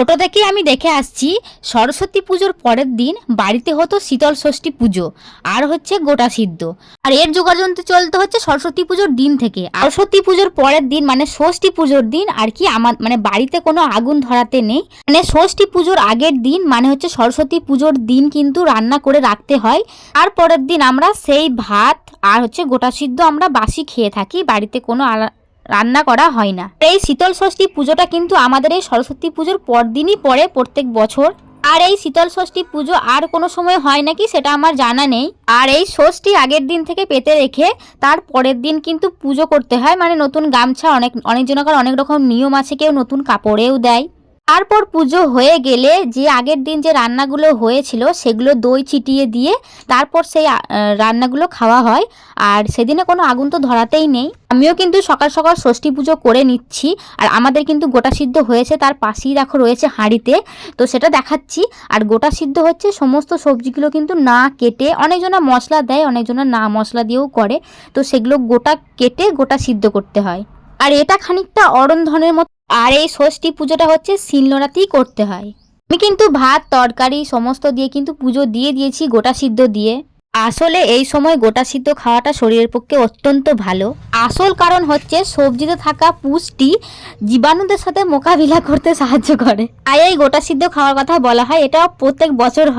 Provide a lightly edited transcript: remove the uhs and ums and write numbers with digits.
ছোট থেকেই আমি দেখে আসছি সরস্বতী পুজোর পরের দিন বাড়িতে হতো শীতল ষষ্ঠী পুজো আর হচ্ছে গোটা সিদ্ধ। আর এর যোগাযন্ত্র চলতে হচ্ছে সরস্বতী পুজোর দিন থেকে। আর সরস্বতী পুজোর পরের দিন মানে ষষ্ঠী পুজোর দিন আর কি আমার মানে বাড়িতে কোনো আগুন ধরাতে নেই। মানে ষষ্ঠী পুজোর আগের দিন মানে হচ্ছে সরস্বতী পুজোর দিন কিন্তু রান্না করে রাখতে হয়। আর পরের দিন আমরা সেই ভাত আর হচ্ছে গোটা সিদ্ধ আমরা বাসি খেয়ে থাকি, বাড়িতে কোনো রান্না করা হয় না। এই শীতল ষষ্ঠী পুজোটা কিন্তু আমাদের এই সরস্বতী পুজোর পরদিনই পড়ে প্রত্যেক বছর। আর এই শীতল ষষ্ঠী পুজো আর কোনো সময় হয় নাকি সেটা আমার জানা নেই। আর এই ষষ্ঠী আগের দিন থেকে পেতে রেখে তার পরের দিন কিন্তু পুজো করতে হয়, মানে নতুন গামছা, অনেকজনকার অনেক রকম নিয়ম আছে, কেউ নতুন কাপড়েও দেয়। তারপর পুজো হয়ে গেলে যে আগের দিন যে রান্নাগুলো হয়েছিল সেগুলো দই ছিটিয়ে দিয়ে তারপর সেই রান্নাগুলো খাওয়া হয়। আর সেদিনে কোনো আগুন তো ধরাতেই নেই। আমিও কিন্তু সকাল সকাল ষষ্ঠী পুজো করে নিচ্ছি। আর আমাদের কিন্তু গোটা সিদ্ধ হয়েছে, তার পাশেই দেখো রয়েছে হাঁড়িতে, তো সেটা দেখাচ্ছি। আর গোটা সিদ্ধ হচ্ছে সমস্ত সবজিগুলো কিন্তু না কেটে, অনেকজনা মশলা দেয় অনেকজনা না মশলা দিয়েও করে, তো সেগুলো গোটা কেটে গোটা সিদ্ধ করতে হয়। আর এটা খানিকটা অরন্ধনের মতো। আর এই ষষ্ঠী পুজোটা হচ্ছে শিলনোড়াতেই করতে হয়। আমি কিন্তু ভাত তরকারি সমস্ত দিয়ে কিন্তু পুজো দিয়ে দিয়েছি গোটা সিদ্ধ দিয়ে। আসলে এই সময় গোটা সিদ্ধ খাওয়াটা শরীরের পক্ষে অত্যন্ত ভালো। আসল কারণ হচ্ছে সবজিতে থাকা পুষ্টি জীবাণুদের সাথে মোকাবিলা করতে সাহায্য করে। আর এই গোটা সিদ্ধ খাওয়ার কথা বলা হয়, এটা প্রত্যেক বছর হয়।